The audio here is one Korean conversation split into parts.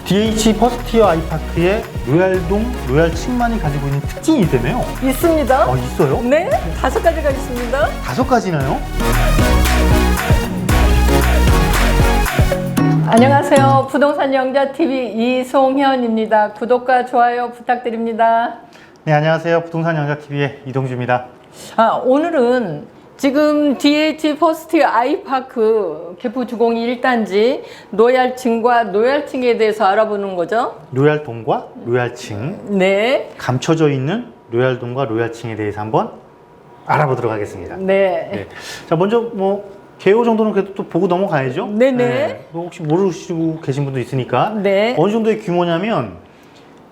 DH 퍼스티어 아이파크의 로얄동, 로얄층만이 가지고 있는 특징이 있다며요? 있습니다. 있어요? 네, 5가지가 있습니다. 5가지나요? 안녕하세요. 부동산 영자TV 이송현입니다. 구독과 좋아요 부탁드립니다. 네, 안녕하세요. 부동산 영자TV의 이동주입니다. 오늘은 지금 DH 퍼스트 아이파크 개포 주공이 1단지 노얄층과 노얄층에 대해서 알아보는 거죠. 로얄동과 로얄층, 네. 감춰져 있는 로얄동과 로얄층에 대해서 한번 알아보도록 하겠습니다. 네. 네. 자, 먼저 개요 정도는 그래도 또 보고 넘어가야죠. 네네. 혹시 모르시고 계신 분도 있으니까. 네. 어느 정도의 규모냐면,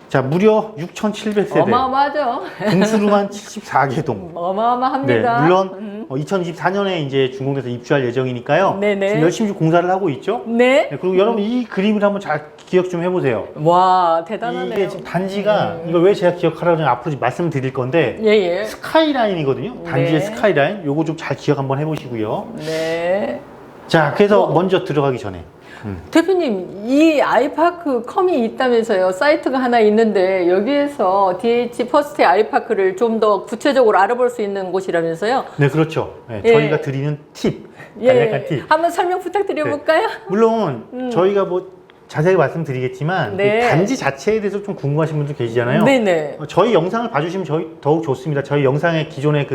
자, 무려 6,700세대. 어마어마하죠. 동수루만 74개 동. 어마어마합니다. 네, 물론 2024년에 이제 준공돼서 입주할 예정이니까요. 네네. 지금 열심히 공사를 하고 있죠. 네. 네, 그리고 여러분 이 그림을 한번 잘 기억 좀 해보세요. 와, 대단하네요. 이게 지금 단지가 이걸 왜 제가 기억하라고 앞으로 말씀드릴 건데 예. 스카이라인이거든요. 단지의 네. 스카이라인. 요거 좀 잘 기억 한번 해보시고요. 네. 자, 그래서 먼저 들어가기 전에 대표님, 이 아이파크 컴이 있다면서요. 사이트가 하나 있는데 여기에서 DH 퍼스트 아이파크를 좀 더 구체적으로 알아볼 수 있는 곳이라면서요. 네, 그렇죠. 네, 예. 저희가 드리는 팁, 간략한 팁. 한번 설명 부탁드려볼까요? 물론 저희가 자세히 말씀드리겠지만 네. 그 단지 자체에 대해서 좀 궁금하신 분들 계시잖아요. 네네. 저희 영상을 봐주시면 더욱 좋습니다. 저희 영상에 기존에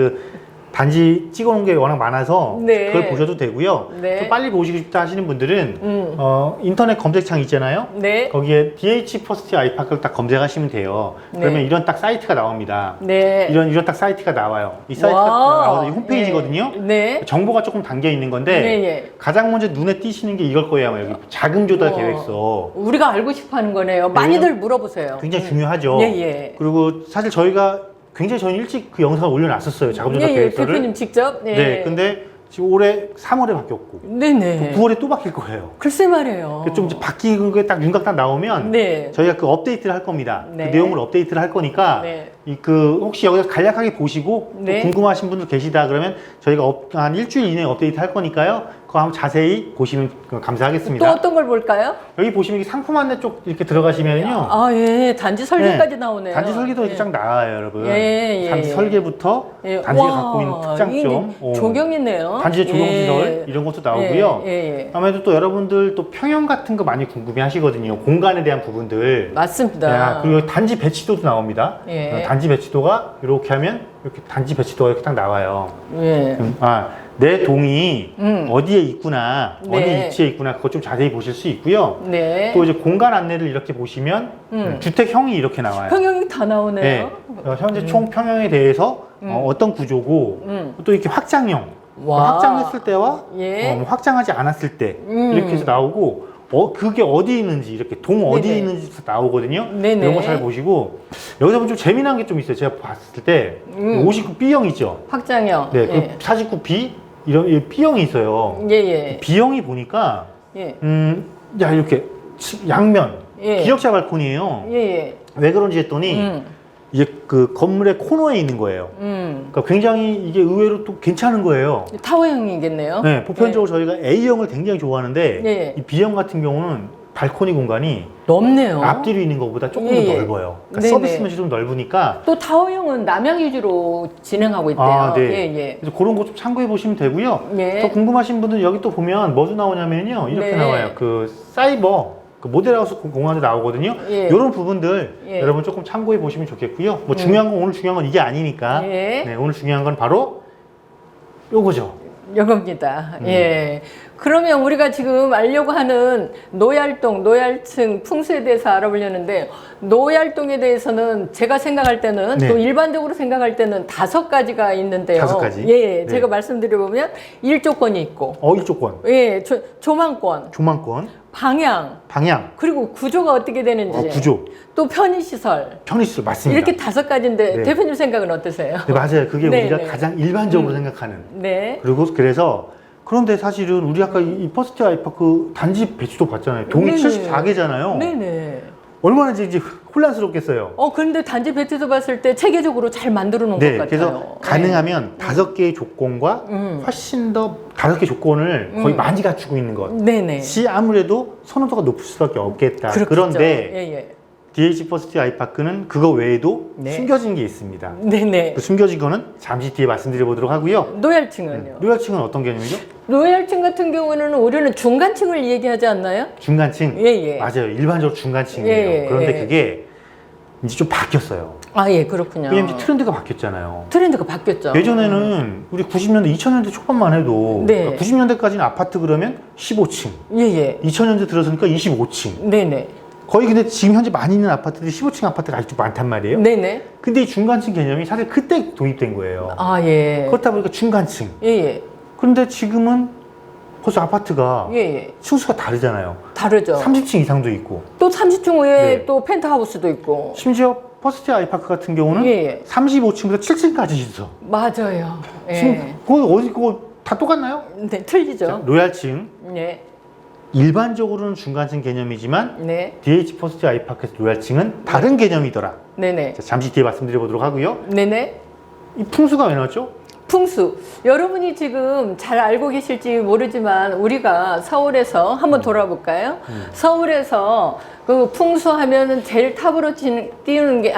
단지 찍어놓은 게 워낙 많아서 네. 그걸 보셔도 되고요. 네. 좀 빨리 보시고 싶다 하시는 분들은 인터넷 검색창 있잖아요. 네. 거기에 DH 퍼스트 아이파크를 딱 검색하시면 돼요. 그러면 네. 이런 딱 사이트가 나옵니다. 네. 이런 딱 사이트가 나와요. 이 사이트가 와. 나와서 이 홈페이지거든요. 네. 정보가 조금 담겨 있는 건데 네. 가장 먼저 눈에 띄시는 게 이걸 거예요. 아마 여기 자금 조달 우와. 계획서. 우리가 알고 싶어 하는 거네요. 많이들 물어보세요. 굉장히 중요하죠. 예. 그리고 사실 저희가 굉장히 저희 일찍 그 영상을 올려놨었어요. 자금 조달 계획서를. 대표님 직접? 네. 근데 지금 올해 3월에 바뀌었고 네네. 9월에 또 바뀔 거예요. 글쎄 말이에요. 좀 이제 바뀌는 게 딱 윤곽 딱 나오면 네. 저희가 그 업데이트를 할 겁니다. 네. 그 내용을 업데이트를 할 거니까 네. 혹시 여기서 간략하게 보시고 또 네. 궁금하신 분들 계시다 그러면 저희가 한 일주일 이내에 업데이트 할 거니까요. 그거 한번 자세히 보시면 감사하겠습니다. 또 어떤 걸 볼까요? 여기 보시면 이게 상품 안내 쪽 이렇게 들어가시면요. 예. 단지 설계까지 나오네요. 단지 설계도 이렇게 예. 쫙 나와요, 여러분. 예. 단지 설계부터 예. 단지가 와, 갖고 있는 특장점, 이게 조경이네요. 단지의 조경시설 이런 것도 나오고요. 예. 아무래도 또 여러분들 또 평형 같은 거 많이 궁금해 하시거든요. 공간에 대한 부분들. 맞습니다. 그리고 단지 배치도도 나옵니다. 예. 단지 배치도가 이렇게 하면 이렇게 단지 배치도가 이렇게 딱 나와요. 예. 내 동이 어디에 있구나, 네. 어디 위치에 있구나, 그거 좀 자세히 보실 수 있고요. 네. 또 이제 공간 안내를 이렇게 보시면 주택형이 이렇게 나와요. 평형이 다 나오네요. 네. 현재 총 평형에 대해서 어떤 구조고 또 이렇게 확장형, 와. 확장했을 때와 예. 확장하지 않았을 때 이렇게 해서 나오고 그게 어디 있는지 이렇게 동 어디에 네네. 있는지 나오거든요. 네네. 이런 거 잘 보시고 여기서 보면 좀 재미난 게 좀 있어요. 제가 봤을 때 59B형 있죠. 확장형. 네, 예. 그 49B 이런 B형이 있어요. 예. B형이 보니까 예. 이렇게 양면 예. 기역자 발코니예요. 예. 왜 그런지 했더니 이게 그 건물의 코너에 있는 거예요. 그러니까 굉장히 이게 의외로 또 괜찮은 거예요. 타워형이겠네요. 네, 보편적으로 저희가 A형을 굉장히 좋아하는데 예. 이 B형 같은 경우는 발코니 공간이 넓네요. 앞뒤로 있는 것보다 조금 더 예. 넓어요. 그러니까 네네. 서비스면이 좀 넓으니까 또 타워형은 남양 위주로 진행하고 있대요. 네. 예. 그래서 그런 거 좀 참고해 보시면 되고요. 예. 더 궁금하신 분들은 여기 또 보면 뭐도 나오냐면요. 이렇게 네. 나와요. 그 사이버 그 모델하우스 공간도 나오거든요. 예. 이런 부분들 예. 여러분 조금 참고해 보시면 좋겠고요. 중요한 건 오늘 중요한 건 이게 아니니까. 예. 네, 오늘 중요한 건 바로 요거죠. 이겁니다. 예. 그러면 우리가 지금 알려고 하는 노얄동, 노얄층 풍수에 대해서 알아보려는데 노얄동에 대해서는 제가 생각할 때는 네. 또 일반적으로 생각할 때는 5가지가 있는데요. 5가지? 예. 네. 제가 말씀드려보면 일조권이 있고 일조권, 예. 조망권, 조망권, 방향, 그리고 구조가 어떻게 되는지 구조, 또 편의시설 편의시설 맞습니다. 이렇게 5가지인데 네. 대표님 생각은 어떠세요? 네, 맞아요. 그게 네, 우리가 네. 가장 일반적으로 생각하는. 네. 그런데 사실은 우리 아까 이 퍼스트 아이파크 단지 배치도 봤잖아요. 동이 네네. 74개잖아요. 네네. 얼마나 이제 혼란스럽겠어요. 그런데 단지 배트에서 봤을 때 체계적으로 잘 만들어 놓은 네, 것 같아요. 그래서 가능하면 5개의 조건과 훨씬 더 5개 조건을 거의 많이 갖추고 있는 네네. 것이 아무래도 선호도가 높을 수밖에 없겠다. 그렇겠죠. 그런데 예, 예. DH 퍼스트 아이파크는 그거 외에도 네. 숨겨진 게 있습니다. 네네. 그 숨겨진 거는 잠시 뒤에 말씀드려 보도록 하고요. 노열층은요? 노열층은 어떤 개념이죠? 노열층 같은 경우는 우리는 중간층을 얘기하지 않나요? 중간층. 예, 예. 맞아요. 일반적으로 중간층이에요. 예, 예, 그런데 예. 그게 이제 좀 바뀌었어요. 예, 그렇군요. 왜냐면 이제 트렌드가 바뀌었잖아요. 트렌드가 바뀌었죠. 예전에는 우리 90년대, 2000년대 초반만 해도 네. 90년대까지는 아파트 그러면 15층, 예, 예. 2000년대 들어서니까 25층. 네네. 거의 근데 지금 현재 많이 있는 아파트들이 15층 아파트가 아직도 많단 말이에요. 네네. 근데 이 중간층 개념이 사실 그때 도입된 거예요. 예. 그렇다 보니까 중간층. 예, 예. 그런데 지금은 벌써 아파트가 예, 예. 층수가 다르잖아요. 다르죠. 30층 이상도 있고. 또 30층 외에 네. 또 펜트하우스도 있고. 심지어 퍼스트 아이파크 같은 경우는 예, 예. 35층부터 7층까지 있어. 맞아요. 지금 예. 그거 다 똑같나요? 네, 틀리죠. 자, 로얄층. 네. 일반적으로는 중간층 개념이지만 네. DH 퍼스트 아이파크에서 로얄층은 다른 개념이더라. 네네. 자, 잠시 뒤에 말씀드려 보도록 하고요. 네네. 이 풍수가 왜 나왔죠? 풍수. 여러분이 지금 잘 알고 계실지 모르지만 우리가 서울에서 한번 돌아볼까요? 서울에서 그 풍수 하면은 제일 탑으로 띄우는 게,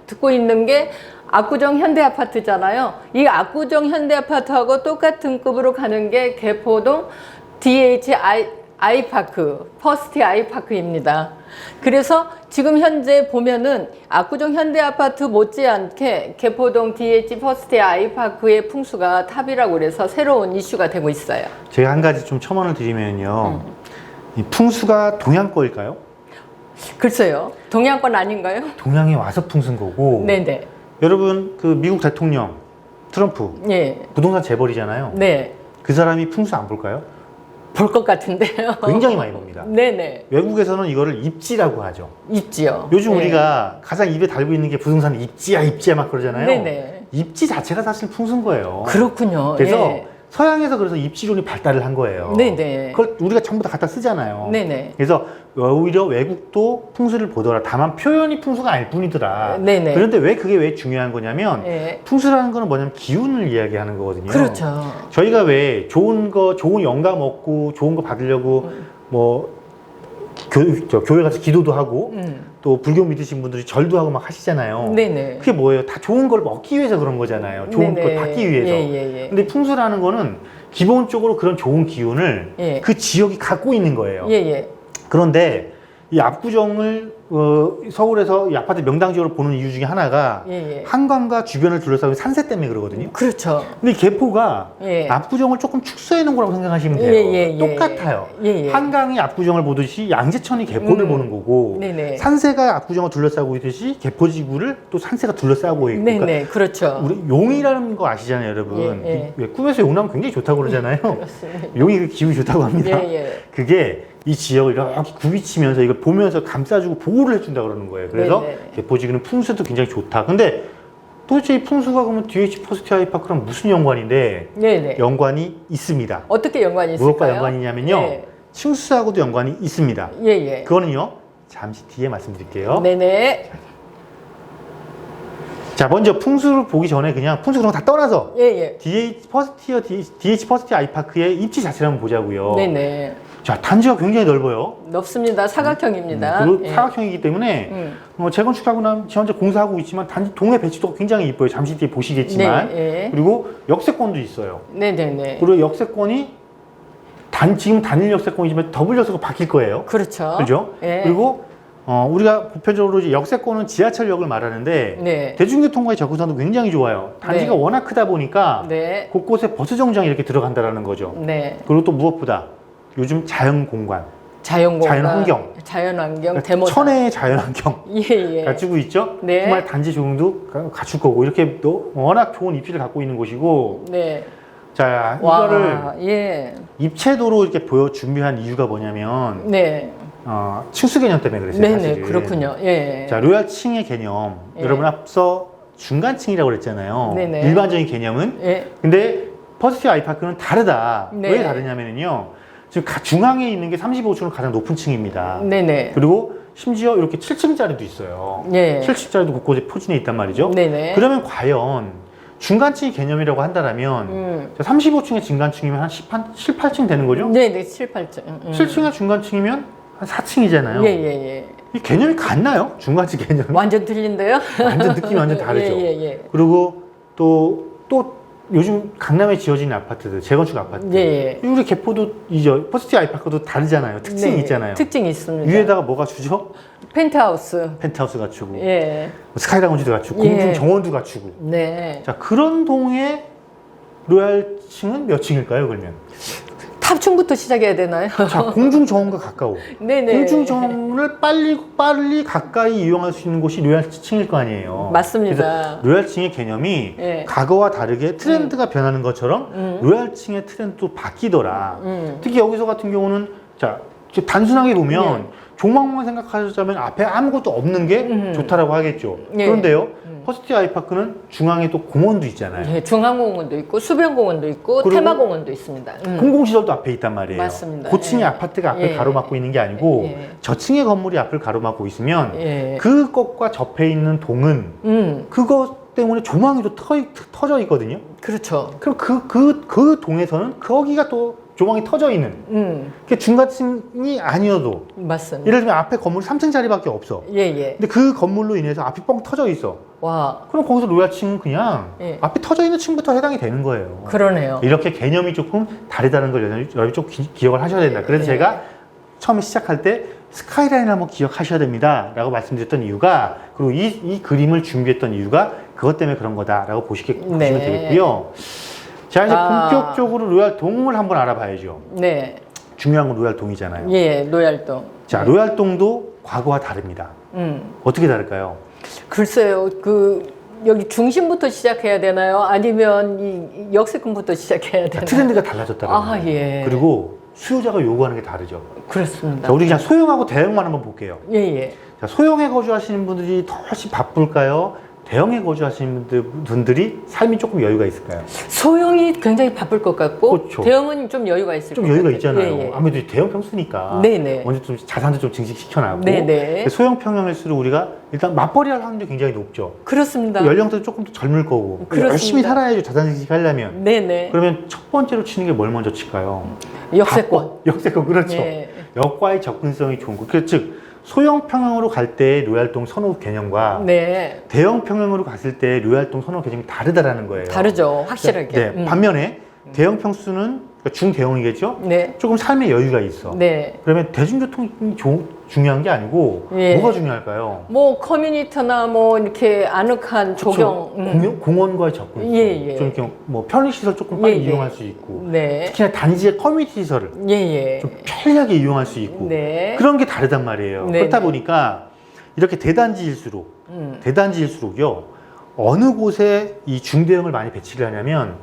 듣고 있는 게 압구정 현대아파트잖아요. 이 압구정 현대아파트하고 똑같은 급으로 가는 게 개포동 DH 아이파크, 퍼스트 아이파크입니다. 그래서 지금 현재 보면은 압구정 현대아파트 못지않게 개포동 DH 퍼스트 아이파크의 풍수가 탑이라고 그래서 새로운 이슈가 되고 있어요. 제가 한 가지 좀 첨언을 드리면요. 이 풍수가 동양 거일까요? 글쎄요. 동양권 아닌가요? 동양에 와서 풍수인 거고. 네네. 여러분 그 미국 대통령 트럼프 예. 부동산 재벌이잖아요. 네. 그 사람이 풍수 안 볼까요? 볼 것 같은데요. 굉장히 많이 봅니다. 네네. 외국에서는 이거를 입지라고 하죠. 있지요. 요즘 예. 우리가 가장 입에 달고 있는 게 부동산 입지야 막 그러잖아요. 네네. 입지 자체가 사실 풍수인 거예요. 그렇군요. 그래서 예. 서양에서 그래서 입지론이 발달을 한 거예요. 네네. 그걸 우리가 전부 다 갖다 쓰잖아요. 네네. 그래서 오히려 외국도 풍수를 보더라. 다만 표현이 풍수가 아닐 뿐이더라. 네네. 그런데 왜 그게 왜 중요한 거냐면 예. 풍수라는 거는 뭐냐면 기운을 이야기하는 거거든요. 그렇죠. 저희가 왜 좋은 영감 얻고 좋은 거 받으려고 뭐 교회 가서 기도도 하고 또 불교 믿으신 분들이 절도 하고 막 하시잖아요. 네네. 그게 뭐예요? 다 좋은 걸 얻기 위해서 그런 거잖아요. 좋은 네네. 걸 받기 위해서. 예. 근데 풍수라는 거는 기본적으로 그런 좋은 기운을 예. 그 지역이 갖고 있는 거예요. 예. 그런데 이 압구정을 서울에서 이 아파트 명당지역으로 보는 이유 중에 하나가 예. 한강과 주변을 둘러싸고 산세 때문에 그러거든요. 그렇죠. 근데 개포가 예. 압구정을 조금 축소해 놓은 거라고 생각하시면 돼요. 예. 똑같아요. 예. 한강이 압구정을 보듯이 양재천이 개포를 보는 거고 네네. 산세가 압구정을 둘러싸고 있듯이 개포지구를 또 산세가 둘러싸고 있고 네네. 그렇죠. 우리 용이라는 거 아시잖아요, 여러분. 예. 왜 꿈에서 용 나오면 굉장히 좋다고 그러잖아요. 그렇습니다. 용이 그 기분이 좋다고 합니다. 예. 그게 이 지역을 이렇게 굽이치면서 이걸 보면서 감싸주고 보호를 해준다 그러는 거예요. 그래서 네네. 개포지구는 풍수도 굉장히 좋다. 근데 도대체 이 풍수가 그러면 DH 퍼스트 아이파크랑 무슨 연관인데? 네네. 연관이 있습니다. 어떻게 연관이 있을까요? 무엇과 연관이냐면요. 예. 층수하고도 연관이 있습니다. 예. 그거는요. 잠시 뒤에 말씀드릴게요. 네네. 자, 먼저 풍수를 보기 전에 그냥 풍수 그런 거 다 떠나서 예. DH 퍼스트 아이파크의 입지 자체를 한번 보자고요. 네네. 자, 단지가 굉장히 넓어요. 넓습니다. 사각형입니다. 그리고 예. 사각형이기 때문에 재건축하고 나면 현재 공사하고 있지만 단지 동해 배치도가 굉장히 이뻐요. 잠시 뒤에 보시겠지만. 네. 그리고 역세권도 있어요. 네네네. 그리고 역세권이 지금 단일 역세권이지만 더블 역세권 바뀔 거예요. 그렇죠. 그죠? 예. 그리고 우리가 보편적으로 이제 역세권은 지하철역을 말하는데 네. 대중교통과의 접근성도 굉장히 좋아요. 단지가 네. 워낙 크다 보니까 네. 곳곳에 버스 정장이 이렇게 들어간다라는 거죠. 네. 그리고 또 무엇보다 요즘 자연 공간, 자연공간, 자연환경. 자연환경, 데모사. 천혜의 자연환경 예. 갖추고 있죠. 네. 정말 단지 조경도 갖출 거고 이렇게 또 워낙 좋은 입지를 갖고 있는 곳이고. 네. 자, 와, 이거를 예. 입체도로 이렇게 준비한 이유가 뭐냐면 네. 층수 개념 때문에 그랬어요. 네네, 사실은. 그렇군요. 예. 자, 로얄층의 개념. 예. 여러분 앞서 중간층이라고 그랬잖아요. 네네. 일반적인 개념은. 예. 근데 퍼스트 아이파크는 다르다. 네. 왜 다르냐면요. 지금 중앙에 있는 게 35층은 가장 높은 층입니다. 네네. 그리고 심지어 이렇게 7층짜리도 있어요. 예. 7층짜리도 곳곳에 포진해 있단 말이죠. 네네. 그러면 과연 중간층이 개념이라고 한다면 35층의 중간층이면 한 18층 되는 거죠? 네네. 7, 8층. 7층의 중간층이면 한 4층이잖아요. 예예예. 이 개념이 같나요? 중간층 개념이? 완전 틀린데요? 완전 느낌이 완전 다르죠. 예예예. 그리고 또 요즘 강남에 지어지는 아파트들, 재건축 아파트. 예. 우리 개포도 퍼스트 아이파크도 다르잖아요. 특징이 네, 있잖아요. 특징이 있습니다. 위에다가 뭐가 주죠? 펜트하우스. 펜트하우스 갖추고, 예. 스카이라운지도 갖추고, 예. 공중 정원도 갖추고. 네. 자, 그런 동의 로얄층은 몇 층일까요, 그러면? 탑층부터 시작해야 되나요? 자, 공중 정원과 가까워. 네네. 공중 정원을 빨리 가까이 이용할 수 있는 곳이 로얄층일 거 아니에요. 맞습니다. 그래서 로얄층의 개념이 예. 과거와 다르게 트렌드가 변하는 것처럼 로얄층의 트렌드도 바뀌더라. 특히 여기서 같은 경우는 자, 단순하게 보면 조망만 생각하자면 앞에 아무것도 없는 게 좋다라고 하겠죠. 예. 그런데요, 퍼스트 아이파크는 중앙에 또 공원도 있잖아요. 예, 중앙공원도 있고 수변공원도 있고 그리고 테마공원도 있습니다. 공공시설도 앞에 있단 말이에요. 맞습니다. 고층의 예. 아파트가 앞을 예. 가로막고 있는 게 아니고 예. 저층의 건물이 앞을 가로막고 있으면 예. 그것과 접해 있는 동은 그것 때문에 조망이 또 터져 있거든요. 그렇죠. 그럼 그 동에서는 거기가 또 조망이 터져 있는 그 중간층이 아니어도 맞습니다. 예를 들면 앞에 건물이 3층짜리밖에 없어. 예예. 근데 그 건물로 인해서 앞이 뻥 터져 있어. 와. 그럼 거기서 로얄층은 그냥 예. 앞에 터져 있는 층부터 해당이 되는 거예요. 그러네요. 이렇게 개념이 조금 다르다는 걸 여러분이 좀 기억을 하셔야 된다. 그래서 예. 제가 처음에 시작할 때 스카이라인을 한번 기억하셔야 됩니다 라고 말씀드렸던 이유가, 그리고 이 그림을 준비했던 이유가 그것 때문에 그런 거다라고 보시면 네. 되겠고요. 자, 이제 본격적으로 로얄동을 한번 알아봐야죠. 네. 중요한 건 로얄동이잖아요. 예, 노얄동. 자, 로얄동도 과거와 다릅니다. 어떻게 다를까요? 글쎄요, 여기 중심부터 시작해야 되나요? 아니면 이 역세권부터 시작해야 되나요? 트렌드가 달라졌다는 아, 거예요. 예. 그리고 수요자가 요구하는 게 다르죠. 그렇습니다. 자, 우리 그냥 소형하고 대형만 한번 볼게요. 예, 예. 자, 소형에 거주하시는 분들이 더 훨씬 바쁠까요? 대형에 거주하시는 분들이 삶이 조금 여유가 있을까요? 소형이 굉장히 바쁠 것 같고 그렇죠. 대형은 좀 여유가 있을 것 좀 같아요. 여유가 있잖아요. 예, 예. 아무래도 대형 평수니까 네네. 먼저 좀 자산도 좀 증식시켜나고 네네. 소형 평형일수록 우리가 일단 맞벌이 할 확률이 굉장히 높죠. 그렇습니다. 연령대도 조금 더 젊을 거고 그렇습니다. 열심히 살아야죠. 자산 증식하려면. 네네. 그러면 첫 번째로 치는 게 뭘 먼저 칠까요? 역세권. 역세권, 그렇죠. 예. 역과의 접근성이 좋은 거. 즉 소형 평형으로 갈 때 로얄동 선호 개념과 네. 대형 평형으로 갔을 때 로얄동 선호 개념이 다르다라는 거예요. 다르죠. 확실하게. 네. 반면에 대형 평수는 그러니까 중대형이겠죠. 네. 조금 삶의 여유가 있어. 네. 그러면 대중교통이 중요한 게 아니고 예. 뭐가 중요할까요? 뭐 커뮤니티나 뭐 이렇게 아늑한 조경. 공원과의 접근성. 예, 예. 좀 이렇게 뭐 편의시설 조금 빨리 예, 예. 이용할 수 있고. 네. 특히나 단지의 커뮤니티 시설을 예, 예. 좀 편리하게 이용할 수 있고. 네. 그런 게 다르단 말이에요. 네, 그렇다 네. 보니까 이렇게 대단지일수록요, 어느 곳에 이 중대형을 많이 배치를 하냐면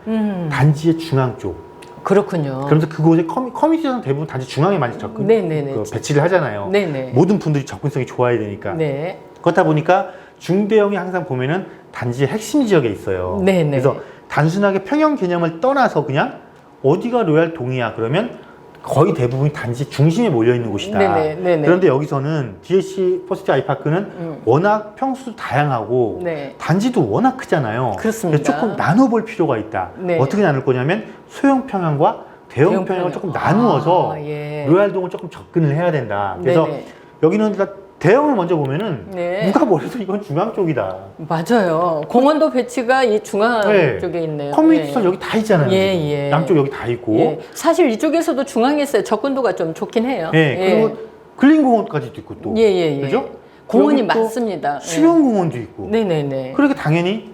단지의 중앙 쪽. 그렇군요. 그러면서 그곳에 커뮤니티는 대부분 단지 중앙에 많이 네네네. 배치를 하잖아요. 네네. 모든 분들이 접근성이 좋아야 되니까. 네. 그렇다 보니까 중대형이 항상 보면은 단지의 핵심 지역에 있어요. 네네. 그래서 단순하게 평형 개념을 떠나서 그냥 어디가 로얄동이야 그러면 거의 대부분이 단지 중심에 몰려 있는 곳이다. 네네. 그런데 여기서는 DLC 퍼스트 아이파크는 워낙 평수도 다양하고 네. 단지도 워낙 크잖아요. 그렇습니다. 그래서 조금 나눠볼 필요가 있다. 네. 어떻게 나눌 거냐면 소형 평형과 대형 평형을 조금 나누어서 예. 로얄동을 조금 접근을 해야 된다. 그래서 네네. 여기는 대형을 먼저 보면은 네. 누가 뭐래도 이건 중앙 쪽이다. 맞아요. 공원도 배치가 이 중앙 네. 쪽에 있네요. 커뮤니티 시설 예. 여기 다 있잖아요. 예, 지금. 예. 양쪽 여기 다 있고. 예. 사실 이쪽에서도 중앙에 있어요. 접근도가 좀 좋긴 해요. 예. 그리고 근린공원까지도 있고 또. 예, 예, 예. 그죠? 공원이 여기 또 많습니다. 수변공원도 있고. 네네네. 그러니까 당연히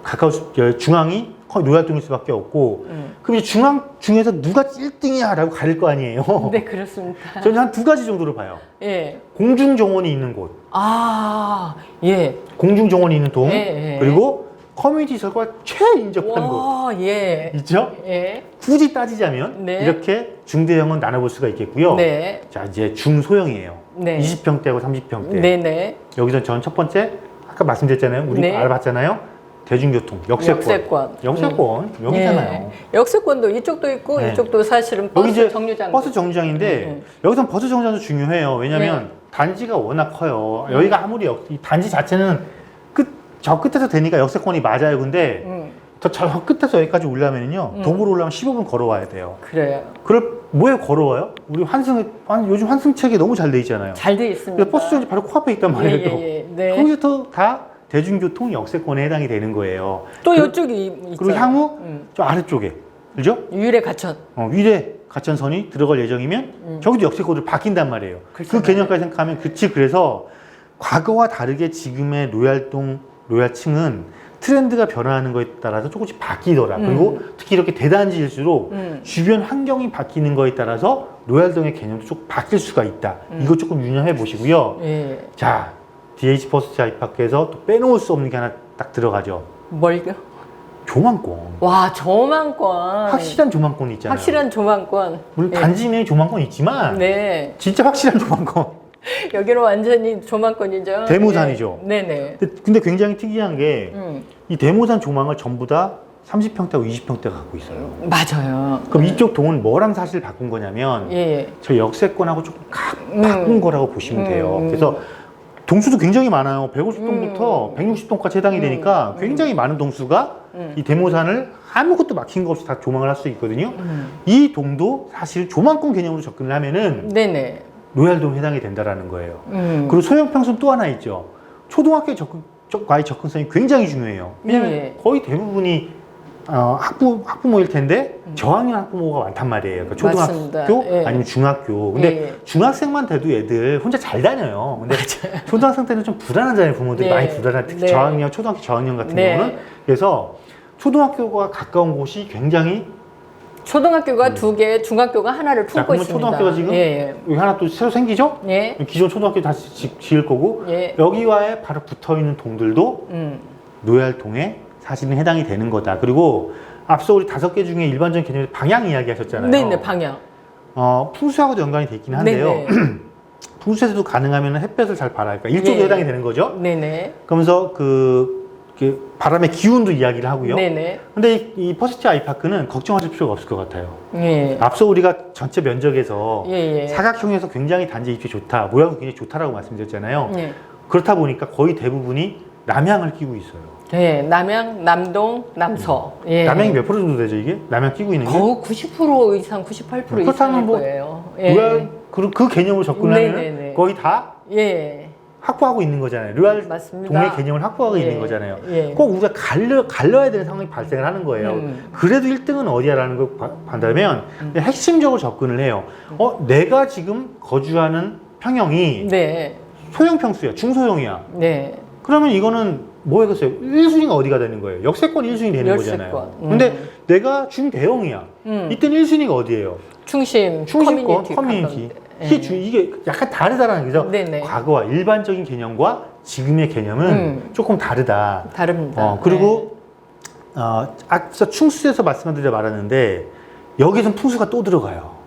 가까운 중앙이 로얄동일 수밖에 없고. 그럼 이제 중에서 누가 1등이야라고 가릴 거 아니에요. 네, 그렇습니다. 저는 한 두 가지 정도로 봐요. 예. 공중정원이 있는 곳, 아, 예. 공중정원이 있는 동, 예, 예. 그리고 커뮤니티 시설과 최인접한 곳. 와, 예. 있죠? 예. 굳이 따지자면 네. 이렇게 중대형은 나눠볼 수가 있겠고요. 네. 자, 이제 중소형이에요. 네. 20평대하고 30평대. 네네. 여기서 전 첫 번째 아까 말씀드렸잖아요. 우리 네. 알아봤잖아요. 대중교통, 역세권. 역세권. 여기잖아요. 예. 역세권도 이쪽도 있고 네. 이쪽도 사실은 여기 버스 이제 정류장. 버스 정류장인데 여기선 버스 정류장도 중요해요. 왜냐면 단지가 워낙 커요. 여기가 아무리 이 단지 자체는 저 끝에서 되니까 역세권이 맞아요. 근데 저 끝에서 여기까지 오려면요. 도보로 올라면 15분 걸어와야 돼요. 그래요. 그걸 뭐에 걸어와요? 우리 요즘 환승책이 너무 잘 돼 있잖아요. 잘 돼 있습니다. 그래서 버스 정지 바로 코앞에 있단 말이에요. 또. 네. 거기서 다 대중교통 역세권에 해당이 되는 거예요. 또 이쪽이 있죠. 그리고 향후 저 아래쪽에, 그죠? 유일의 가천. 위례 가천선이 들어갈 예정이면 저기도 역세권으로 바뀐단 말이에요. 그렇잖아요. 그 개념까지 생각하면 그래서 과거와 다르게 지금의 로얄층은 트렌드가 변화하는 거에 따라서 조금씩 바뀌더라. 그리고 특히 이렇게 대단지일수록 주변 환경이 바뀌는 거에 따라서 로얄동의 개념도 조금 바뀔 수가 있다. 이거 조금 유념해 보시고요. 예. 자, DH 퍼스트 아이파크에서 또 빼놓을 수 없는 게 하나 딱 들어가죠. 뭘요? 조망권. 와, 조망권. 확실한 조망권이 있잖아요. 확실한 조망권. 물론 예. 단지 내에 조망권이 있지만 네. 진짜 확실한 조망권. 여기는 완전히 조망권이죠. 대모산이죠. 예. 네네. 근데 굉장히 특이한 게 이 대모산 조망을 전부 다 30평대하고 20평대 갖고 있어요. 맞아요. 그럼 이쪽 동은 뭐랑 사실 바꾼 거냐면 예. 저 역세권하고 조금 바꾼 거라고 보시면 돼요. 그래서 동수도 굉장히 많아요. 150동부터 160동까지 해당이 되니까 굉장히 많은 동수가 이 대모산을 아무것도 막힌 거 없이 다 조망을 할 수 있거든요. 이 동도 사실 조망권 개념으로 접근을 하면은 네네. 로얄동에 해당이 된다라는 거예요. 그리고 소형 평수는 또 하나 있죠. 초등학교의 과의 접근성이 굉장히 중요해요. 왜냐면 예. 거의 대부분이 학부모일 텐데 저학년 학부모가 많단 말이에요. 그러니까 맞습니다. 초등학교 예. 아니면 중학교. 근데 예. 중학생만 돼도 애들 혼자 잘 다녀요. 근데 초등학생 때는 좀 불안하잖아요. 부모들이 네. 많이 불안해. 특히 네. 저학년, 초등학교 저학년 같은 네. 경우는. 그래서 초등학교가 가까운 곳이 굉장히 초등학교가 두 개, 중학교가 하나를 자, 품고 그러면 있습니다. 초등학교가 지금 예. 여기 하나 또 새로 생기죠? 예. 기존 초등학교 다시 지을 거고 예. 여기와에 바로 붙어 있는 동들도 로얄동에 사실은 해당이 되는 거다. 그리고 앞서 우리 5개 중에 일반적인 개념에서 방향 이야기 하셨잖아요. 네네, 방향. 풍수하고도 연관이 돼 있긴 한데요. 네네. 풍수에서도 가능하면 햇볕을 잘 발하니까 일조도 예. 해당이 되는 거죠. 네네. 그러면서 바람의 기운도 이야기를 하고요. 네네. 근데 이 퍼스트 아이파크는 걱정하실 필요가 없을 것 같아요. 예. 앞서 우리가 전체 면적에서 예, 예. 사각형에서 굉장히 단지 입지 좋다, 모양도 굉장히 좋다라고 말씀드렸잖아요. 예. 그렇다 보니까 거의 대부분이 남향을 끼고 있어요. 예. 남양, 남동, 남서. 예. 남향이 몇 프로 정도 되죠, 이게? 남향 끼고 있는 게? 거의 90% 이상, 98% 그렇다면 이상일 뭐 거예요. 그 개념으로 접근하면 네네네. 거의 다 예. 확보하고 있는 거잖아요. 로얄 맞습니다. 동의 개념을 확보하고 예. 있는 거잖아요. 예. 꼭 우리가 갈려야 되는 상황이 발생을 하는 거예요. 그래도 1등은 어디야라는 걸 본다면 핵심적으로 접근을 해요. 내가 지금 거주하는 평형이 네. 소형 평수야, 중소형이야. 네. 그러면 이거는 뭐겠어요? 1순위가 어디가 되는 거예요? 역세권 1순위 되는 역세권. 거잖아요. 근데 내가 중대형이야. 이때는 1순위가 어디예요? 충심, 충실권, 커뮤니티. 커뮤니티. 가까운데. 이게 약간 다르다라는 거죠. 네네. 과거와 일반적인 개념과 지금의 개념은 조금 다르다. 다릅니다. 그리고 앞서 충수에서 말씀드려 말았는데 여기선 풍수가 또 들어가요.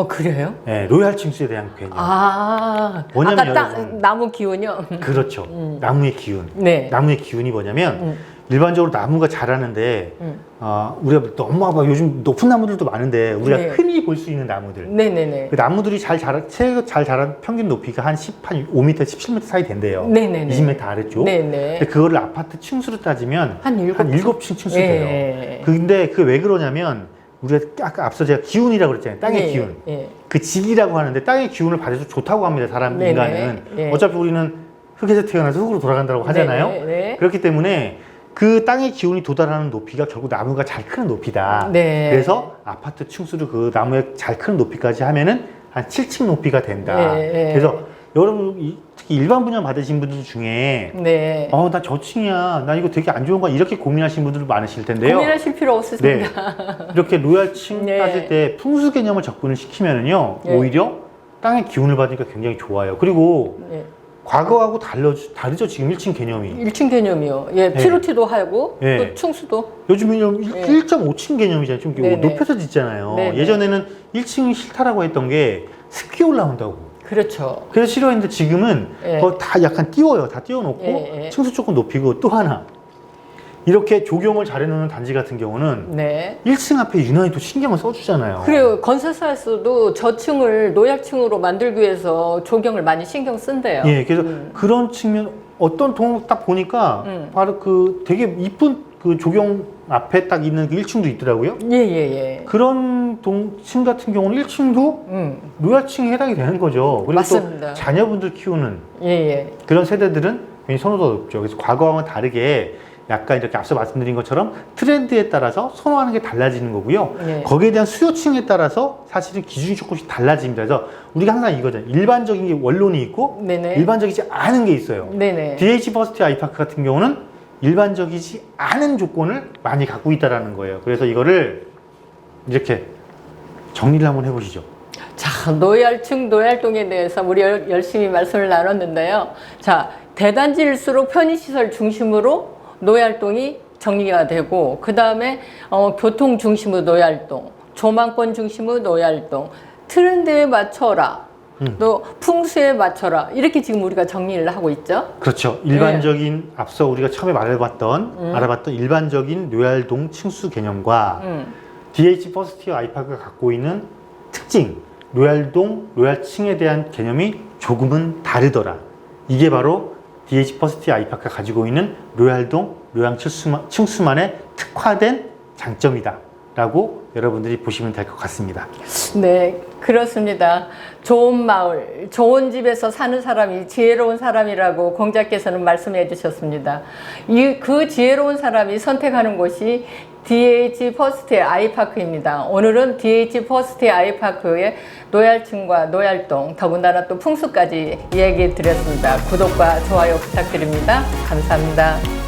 그래요? 네, 로얄 층수에 대한 개념. 뭐냐면 아까 여러분, 나무 기운이요? 그렇죠. 나무의 기운. 네. 나무의 기운이 뭐냐면 일반적으로 나무가 자라는데 우리가 너무 요즘 높은 나무들도 많은데 우리가 네. 흔히 볼 수 있는 나무들. 네네네. 그 나무들이 잘 자란 평균 높이가 한 5m, 17m 사이 된대요. 네네네. 20m 아래쪽. 네네. 근데 그거를 아파트 층수로 따지면 한 7층 층수 예. 돼요. 근데 그게 왜 그러냐면 우리가 아까 앞서 제가 기운이라고 그랬잖아요. 땅의 예, 기운. 예. 그 직이라고 하는데 땅의 기운을 받아서 좋다고 합니다. 네네. 인간은. 예. 어차피 우리는 흙에서 태어나서 흙으로 돌아간다고 하잖아요. 네네. 그렇기 때문에 그 땅의 기운이 도달하는 높이가 결국 나무가 잘 크는 높이다. 네. 그래서 아파트 층수를 그 나무의 잘 크는 높이까지 하면은 한 7층 높이가 된다. 예. 그래서 여러분 특히 일반 분양 받으신 분들 중에 네. 나 저층이야. 나 이거 되게 안 좋은 거야. 이렇게 고민하시는 분들 많으실 텐데요. 고민하실 필요 네. 없으십니다. 이렇게 로얄층 네. 따질 때 풍수 개념을 접근을 시키면은요. 네. 오히려 땅의 기운을 받으니까 굉장히 좋아요. 그리고 네. 과거하고 다르죠. 지금 1층 개념이. 1층 개념이요. 예, 피로티도 하고 네. 또 충수도. 요즘은 네. 1.5층 개념이잖아요. 좀 네네. 높여서 짓잖아요. 네네. 예전에는 1층이 싫다라고 했던 게 습기 올라온다고. 그렇죠. 그래서 싫어했는데 지금은 예. 다 약간 띄워요. 다 띄워놓고 예, 예. 층수 조금 높이고 또 하나. 이렇게 조경을 잘 해놓는 단지 같은 경우는 네. 1층 앞에 유난히 또 신경을 써주잖아요. 그리고 건설사에서도 저층을 노약층으로 만들기 위해서 조경을 많이 신경 쓴대요. 예, 그래서 그런 측면 어떤 동 딱 보니까 바로 그 되게 이쁜 그 조경 앞에 딱 있는 그 1층도 있더라고요. 예. 그런 동층 같은 경우는 1층도 노약층에 해당이 되는 거죠. 그리고 맞습니다. 또 자녀분들 키우는 예. 그런 세대들은 굉장히 선호도가 높죠. 그래서 과거와는 다르게 약간 이렇게 앞서 말씀드린 것처럼 트렌드에 따라서 선호하는 게 달라지는 거고요. 네. 거기에 대한 수요층에 따라서 사실은 기준이 조금씩 달라집니다. 그래서 우리가 항상 이거죠. 일반적인 게 원론이 있고 네네. 일반적이지 않은 게 있어요. 네네. DH 퍼스트 아이파크 같은 경우는 일반적이지 않은 조건을 많이 갖고 있다라는 거예요. 그래서 이거를 이렇게 정리를 한번 해보시죠. 자, 노얄층, 노얄동에 대해서 우리 열심히 말씀을 나눴는데요. 자, 대단지일수록 편의시설 중심으로 노얄동이 정리가 되고, 그 다음에 교통 중심으로 노얄동, 조망권 중심으로 노얄동, 트렌드에 맞춰라, 또 풍수에 맞춰라, 이렇게 지금 우리가 정리를 하고 있죠. 그렇죠. 일반적인 앞서 우리가 처음에 알아봤던 일반적인 노얄동 층수 개념과 DH 퍼스트 아이파크가 갖고 있는 특징, 노얄동, 노얄층에 대한 개념이 조금은 다르더라. 이게 바로 DH 퍼스트 아이파크가 가지고 있는 노얄동, 노양 층수만의 특화된 장점이다 라고 여러분들이 보시면 될 것 같습니다. 네, 그렇습니다. 좋은 마을, 좋은 집에서 사는 사람이 지혜로운 사람이라고 공자께서는 말씀해 주셨습니다. 그 지혜로운 사람이 선택하는 곳이 DH 퍼스트 아이파크입니다. 오늘은 DH 퍼스트 아이파크의 노얄층과 노얄동, 더군다나 또 풍수까지 이야기 드렸습니다. 구독과 좋아요 부탁드립니다. 감사합니다.